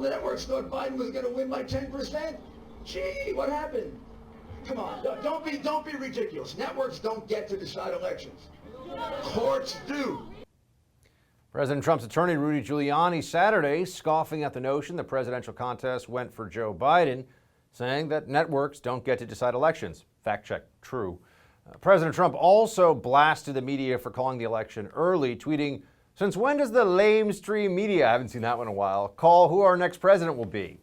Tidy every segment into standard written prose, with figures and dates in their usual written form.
the networks thought Biden was going to win by 10%. Gee, what happened? Come on, don't be ridiculous. Networks don't get to decide elections. Courts do. President Trump's attorney, Rudy Giuliani, Saturday scoffing at the notion the presidential contest went for Joe Biden, saying that networks don't get to decide elections. Fact check, true. President Trump also blasted the media for calling the election early, tweeting, "Since when does the lamestream media," I haven't seen that one in a while, "call who our next president will be?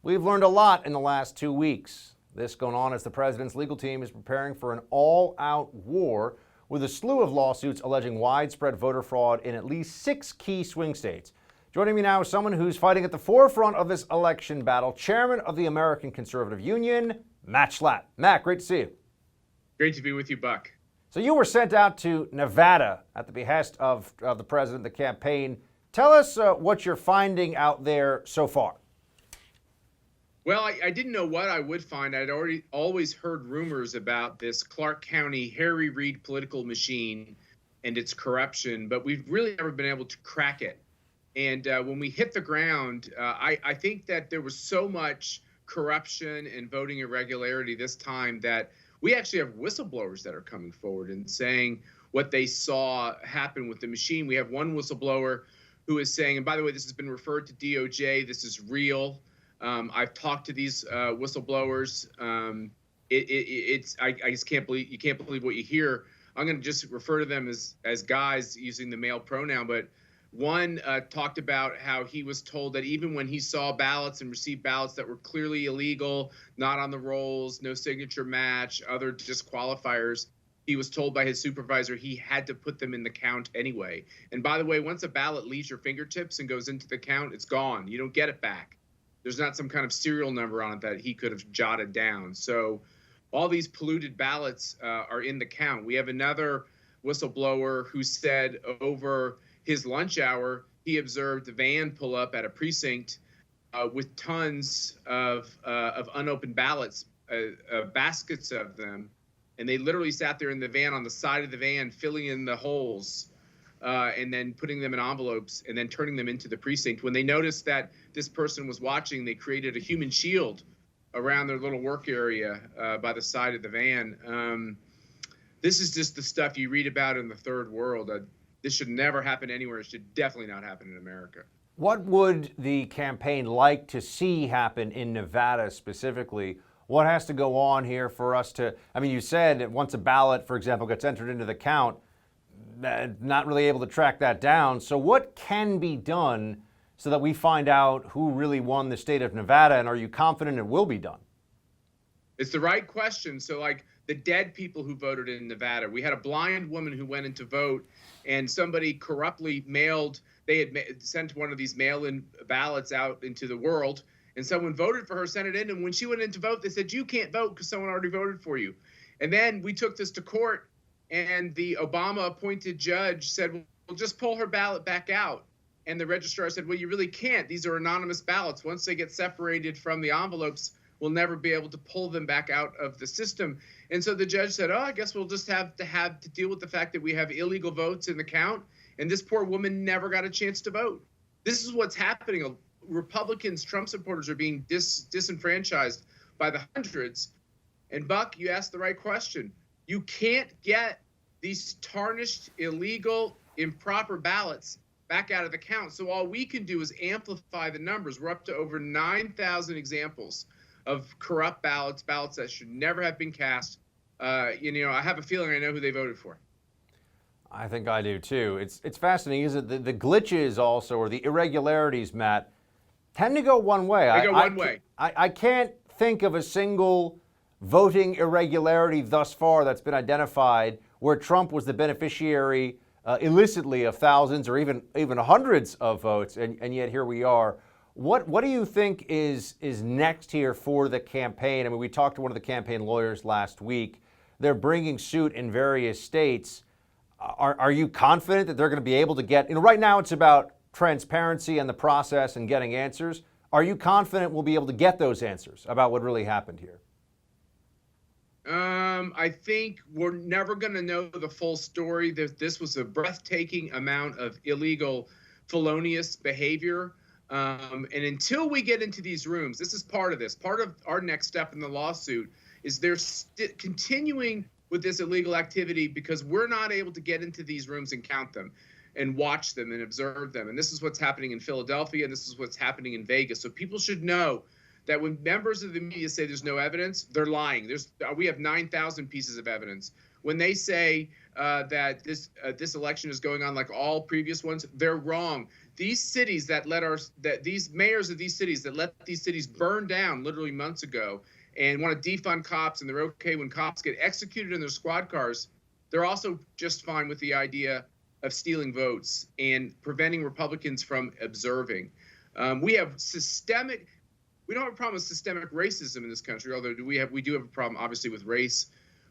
We've learned a lot in the last 2 weeks." This going on as the president's legal team is preparing for an all-out war with a slew of lawsuits alleging widespread voter fraud in at least 6 key swing states. Joining me now is someone who's fighting at the forefront of this election battle, Chairman of the American Conservative Union, Matt Schlapp. Matt, great to see you. Great to be with you, Buck. So you were sent out to Nevada at the behest of the president, the campaign. Tell us what you're finding out there so far. Well, I didn't know what I would find. I'd always heard rumors about this Clark County Harry Reid political machine and its corruption, but we've really never been able to crack it. And when we hit the ground, I think that there was so much corruption and voting irregularity this time that we actually have whistleblowers that are coming forward and saying what they saw happen with the machine. We have one whistleblower who is saying, and by the way, this has been referred to DOJ, this is real. I've talked to these whistleblowers. I just can't believe what you hear. I'm going to just refer to them as guys using the male pronoun, but one talked about how he was told that even when he saw ballots and received ballots that were clearly illegal, not on the rolls, no signature match, other disqualifiers, he was told by his supervisor he had to put them in the count anyway. And by the way, once a ballot leaves your fingertips and goes into the count, it's gone. You don't get it back. There's not some kind of serial number on it that he could have jotted down. So all these polluted ballots are in the count. We have another whistleblower who said over his lunch hour, he observed a van pull up at a precinct with tons of unopened ballots, baskets of them. And they literally sat there in the van on the side of the van, filling in the holes and then putting them in envelopes and then turning them into the precinct. When they noticed that this person was watching, they created a human shield around their little work area by the side of the van. This is just the stuff you read about in the third world. This should never happen anywhere. It should definitely not happen in America. What would the campaign like to see happen in Nevada specifically? What has to go on here for us to, I mean, you said that once a ballot, for example, gets entered into the count, not really able to track that down. So what can be done so that we find out who really won the state of Nevada, and are you confident it will be done? It's the right question. So like the dead people who voted in Nevada, we had a blind woman who went in to vote and somebody corruptly they had sent one of these mail-in ballots out into the world and someone voted for her, sent it in. And when she went in to vote, they said, you can't vote because someone already voted for you. And then we took this to court and the Obama appointed judge said, well, just pull her ballot back out. And the registrar said, well, you really can't. These are anonymous ballots. Once they get separated from the envelopes, we'll never be able to pull them back out of the system. And so the judge said, oh, I guess we'll just have to deal with the fact that we have illegal votes in the count. And this poor woman never got a chance to vote. This is what's happening. Republicans, Trump supporters are being disenfranchised by the hundreds. And Buck, you asked the right question. You can't get these tarnished, illegal, improper ballots back out of the count. So all we can do is amplify the numbers. We're up to over 9,000 examples of corrupt ballots that should never have been cast. I have a feeling I know who they voted for. I think I do too. It's fascinating, isn't it? The glitches also, or the irregularities, Matt, tend to go one way. They go one way. I can't think of a single voting irregularity thus far that's been identified where Trump was the beneficiary illicitly of thousands or even hundreds of votes, and yet here we are. What do you think is next here for the campaign? I mean, we talked to one of the campaign lawyers last week. They're bringing suit in various states. Are you confident that they're going to be able to get, right now it's about transparency and the process and getting answers. Are you confident we'll be able to get those answers about what really happened here? I think we're never going to know the full story. This was a breathtaking amount of illegal, felonious behavior. And until we get into these rooms, this is part of this. Part of our next step in the lawsuit is they're continuing with this illegal activity because we're not able to get into these rooms and count them and watch them and observe them. And this is what's happening in Philadelphia, and this is what's happening in Vegas. So people should know that when members of the media say there's no evidence, they're lying. We have 9,000 pieces of evidence. When they say that this election is going on like all previous ones, they're wrong. These cities these mayors of these cities that let these cities burn down literally months ago and want to defund cops, and they're okay when cops get executed in their squad cars, they're also just fine with the idea of stealing votes and preventing Republicans from observing. We don't have a problem with systemic racism in this country, although we do have a problem, obviously, with race.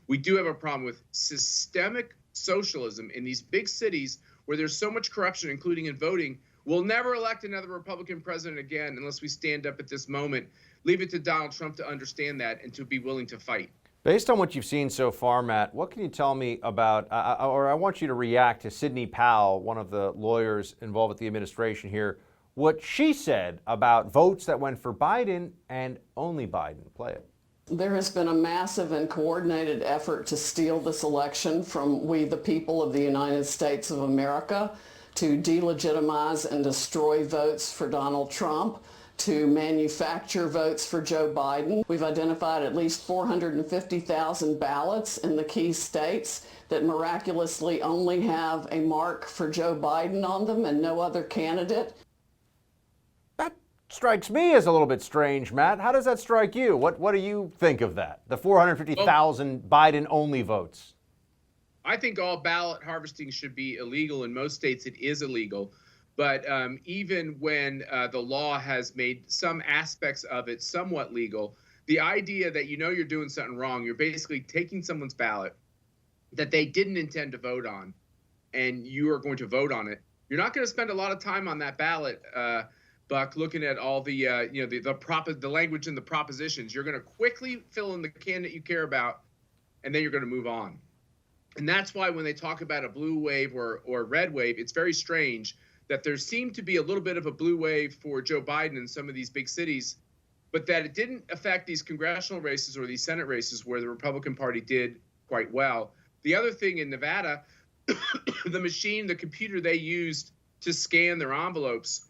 We do have a problem with systemic socialism in these big cities where there's so much corruption, including in voting. We'll never elect another Republican president again unless we stand up at this moment. Leave it to Donald Trump to understand that and to be willing to fight. Based on what you've seen so far, Matt, what can you tell me about, or I want you to react to Sidney Powell, one of the lawyers involved with the administration here, what she said about votes that went for Biden and only Biden. Play it. There has been a massive and coordinated effort to steal this election from we, the people of the United States of America, to delegitimize and destroy votes for Donald Trump, to manufacture votes for Joe Biden. We've identified at least 450,000 ballots in the key states that miraculously only have a mark for Joe Biden on them and no other candidate. That strikes me as a little bit strange, Matt. How does that strike you? What do you think of that? The 450,000 Biden-only votes. I think all ballot harvesting should be illegal. In most states, it is illegal. But even when the law has made some aspects of it somewhat legal, the idea that you're doing something wrong, you're basically taking someone's ballot that they didn't intend to vote on, and you are going to vote on it. You're not going to spend a lot of time on that ballot, Buck, looking at all the the language and the propositions. You're going to quickly fill in the candidate you care about, and then you're going to move on. And that's why when they talk about a blue wave or red wave, it's very strange that there seemed to be a little bit of a blue wave for Joe Biden in some of these big cities, but that it didn't affect these congressional races or these Senate races where the Republican Party did quite well. The other thing in Nevada, the computer they used to scan their envelopes,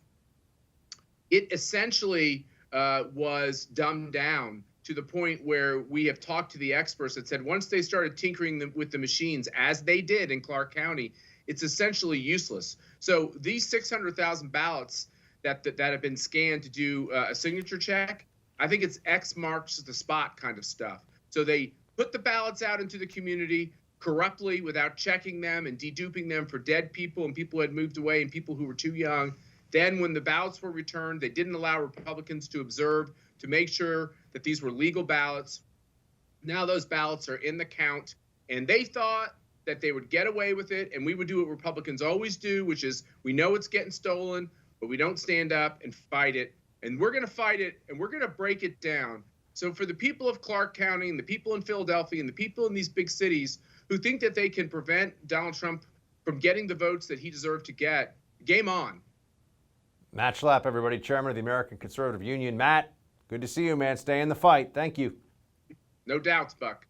it essentially was dumbed down to the point where we have talked to the experts that said once they started tinkering with the machines, as they did in Clark County, it's essentially useless. So these 600,000 ballots that have been scanned to do a signature check, I think it's X marks the spot kind of stuff. So they put the ballots out into the community corruptly without checking them and deduping them for dead people and people who had moved away and people who were too young. Then when the ballots were returned, they didn't allow Republicans to observe to make sure that these were legal ballots. Now those ballots are in the count, and they thought that they would get away with it, and we would do what Republicans always do, which is we know it's getting stolen, but we don't stand up and fight it. And we're going to fight it, and we're going to break it down. So for the people of Clark County and the people in Philadelphia and the people in these big cities who think that they can prevent Donald Trump from getting the votes that he deserved to get, game on. Matt Schlapp, everybody, chairman of the American Conservative Union. Matt, good to see you, man. Stay in the fight. Thank you. No doubts, Buck.